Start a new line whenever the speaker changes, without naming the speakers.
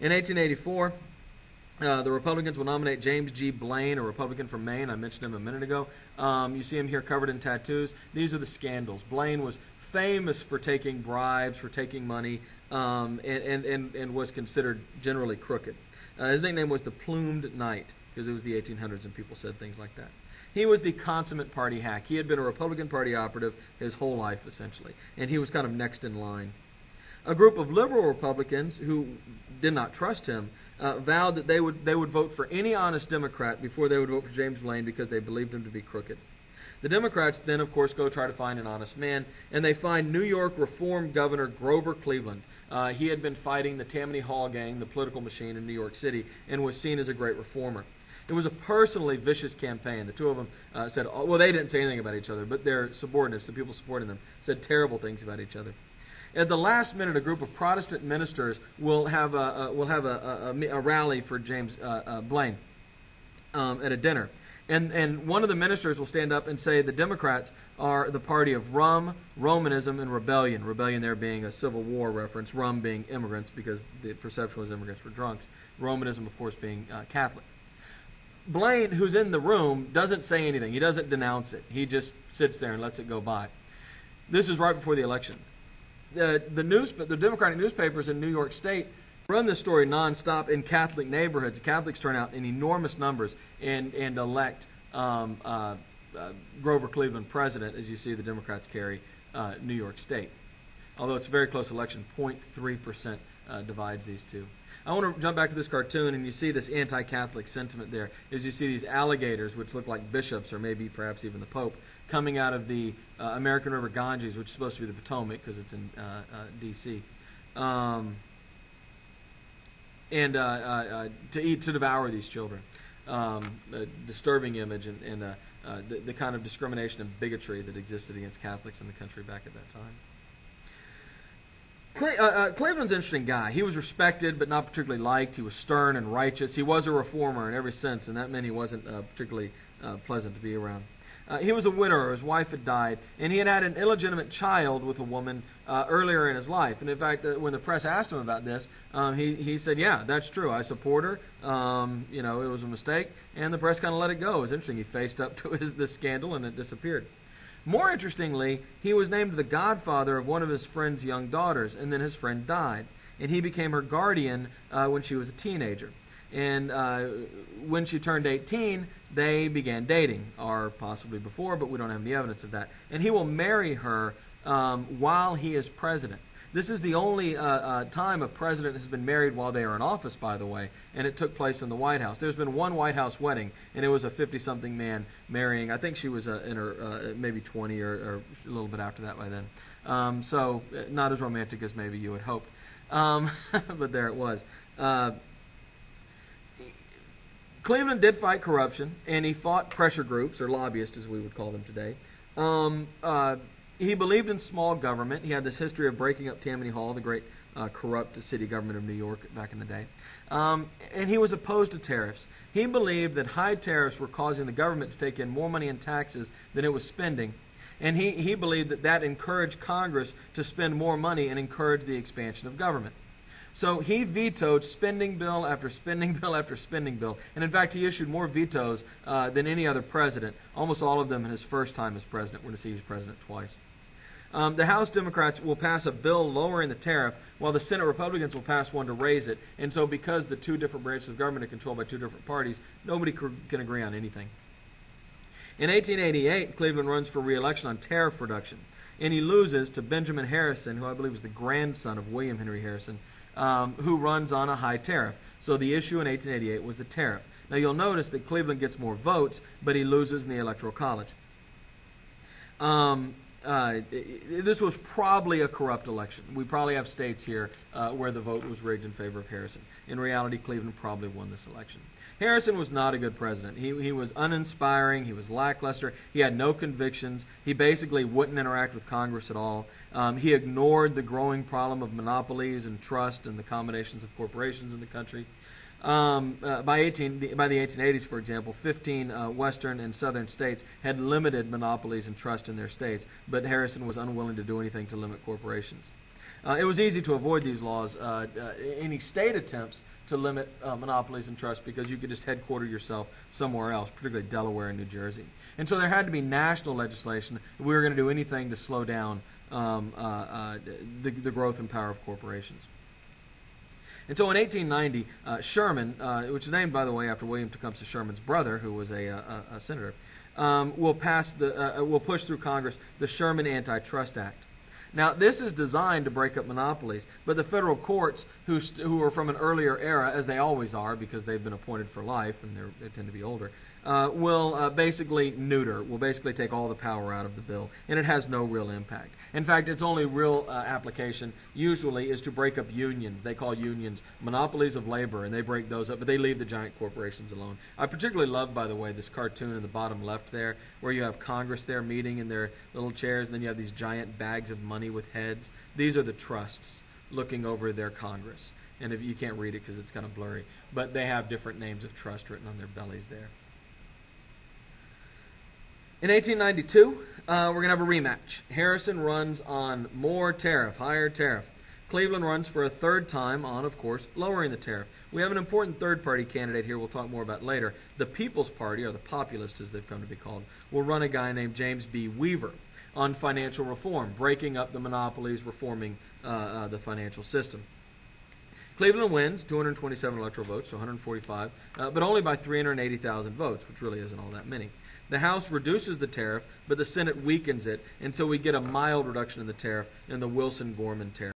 In 1884, the Republicans will nominate James G. Blaine, a Republican from Maine. I mentioned him a minute ago. You see him here covered in tattoos. These are the scandals. Blaine was famous for taking bribes, for taking money, and was considered generally crooked. His nickname was the Plumed Knight because it was the 1800s and people said things like that. He was the consummate party hack. He had been a Republican Party operative his whole life, essentially, and he was kind of next in line. A group of liberal Republicans who did not trust him vowed that they would vote for any honest Democrat before they would vote for James Blaine because they believed him to be crooked. The Democrats then, of course, go try to find an honest man, and they find New York Reform Governor Grover Cleveland. He had been fighting the Tammany Hall gang, the political machine in New York City, and was seen as a great reformer. It was a personally vicious campaign. The two of them said, well, they didn't say anything about each other, but their subordinates, the people supporting them, said terrible things about each other. At the last minute, a group of Protestant ministers will have a rally for James Blaine at a dinner. And one of the ministers will stand up and say the Democrats are the party of rum, Romanism, and rebellion. Rebellion there being a Civil War reference, rum being immigrants because the perception was immigrants were drunks, Romanism, of course, being Catholic. Blaine, who's in the room, doesn't say anything. He doesn't denounce it. He just sits there and lets it go by. This is right before the election. The Democratic newspapers in New York State run this story nonstop in Catholic neighborhoods. Catholics turn out in enormous numbers and elect Grover Cleveland president, as you see the Democrats carry New York State. Although it's a very close election, 0.3% divides these two. I want to jump back to this cartoon, and you see this anti-Catholic sentiment there, as you see these alligators, which look like bishops or maybe perhaps even the Pope, coming out of the American River Ganges, which is supposed to be the Potomac because it's in D.C., to devour these children. A disturbing image and the kind of discrimination and bigotry that existed against Catholics in the country back at that time. Cleveland's an interesting guy. He was respected but not particularly liked. He was stern and righteous. He was a reformer in every sense, and that meant he wasn't particularly pleasant to be around. He was a widower. His wife had died, and he had had an illegitimate child with a woman earlier in his life. And in fact, when the press asked him about this, he said, yeah, that's true. I support her. It was a mistake. And the press kind of let it go. It was interesting. He faced up to the scandal, and it disappeared. More interestingly, he was named the godfather of one of his friend's young daughters, and then his friend died. And he became her guardian when she was a teenager. And when she turned 18, they began dating, or possibly before, but we don't have any evidence of that. And he will marry her while he is president. This is the only time a president has been married while they are in office, by the way, and it took place in the White House. There's been one White House wedding, and it was a 50-something man marrying, I think she was in her maybe 20 or a little bit after that by then. So not as romantic as maybe you had hoped. But there it was. Cleveland did fight corruption, and he fought pressure groups, or lobbyists as we would call them today. He believed in small government. He had this history of breaking up Tammany Hall, the great corrupt city government of New York back in the day. And he was opposed to tariffs. He believed that high tariffs were causing the government to take in more money in taxes than it was spending. And he believed that encouraged Congress to spend more money and encourage the expansion of government. So he vetoed spending bill after spending bill after spending bill. And in fact, he issued more vetoes than any other president, almost all of them in his first time as president. We're going to see he's president twice. The House Democrats will pass a bill lowering the tariff, while the Senate Republicans will pass one to raise it. And so because the two different branches of government are controlled by two different parties, nobody can agree on anything. In 1888, Cleveland runs for re-election on tariff reduction. And he loses to Benjamin Harrison, who I believe was the grandson of William Henry Harrison, who runs on a high tariff. So the issue in 1888 was the tariff. Now you'll notice that Cleveland gets more votes, but he loses in the Electoral College. This was probably a corrupt election. We probably have states here where the vote was rigged in favor of Harrison. In reality, Cleveland probably won this election. Harrison was not a good president. He was uninspiring. He was lackluster. He had no convictions. He basically wouldn't interact with Congress at all. He ignored the growing problem of monopolies and trust and the combinations of corporations in the country. By the 1880s, for example, 15 western and southern states had limited monopolies and trust in their states, but Harrison was unwilling to do anything to limit corporations. It was easy to avoid these laws, any state attempts to limit monopolies and trusts, because you could just headquarter yourself somewhere else, particularly Delaware and New Jersey. And so there had to be national legislation if we were going to do anything to slow down the growth and power of corporations. And so in 1890, Sherman, which is named, by the way, after William Tecumseh Sherman's brother, who was a senator, will push through Congress the Sherman Antitrust Act. Now, this is designed to break up monopolies, but the federal courts, who are from an earlier era, as they always are because they've been appointed for life and they tend to be older, will basically take all the power out of the bill, and it has no real impact. In fact, its only real application usually is to break up unions. They call unions monopolies of labor, and they break those up, but they leave the giant corporations alone. I particularly love, by the way, this cartoon in the bottom left there, where you have Congress there meeting in their little chairs, and then you have these giant bags of money with heads. These are the trusts looking over their Congress. And if you can't read it because it's kind of blurry, but they have different names of trust written on their bellies there. In 1892, we're going to have a rematch. Harrison runs on more tariff, higher tariff. Cleveland runs for a third time on, of course, lowering the tariff. We have an important third-party candidate here we'll talk more about later. The People's Party, or the Populists as they've come to be called, will run a guy named James B. Weaver on financial reform, breaking up the monopolies, reforming the financial system. Cleveland wins, 227 electoral votes, so 145, but only by 380,000 votes, which really isn't all that many. The House reduces the tariff, but the Senate weakens it, and so we get a mild reduction in the tariff in the Wilson-Gorman tariff.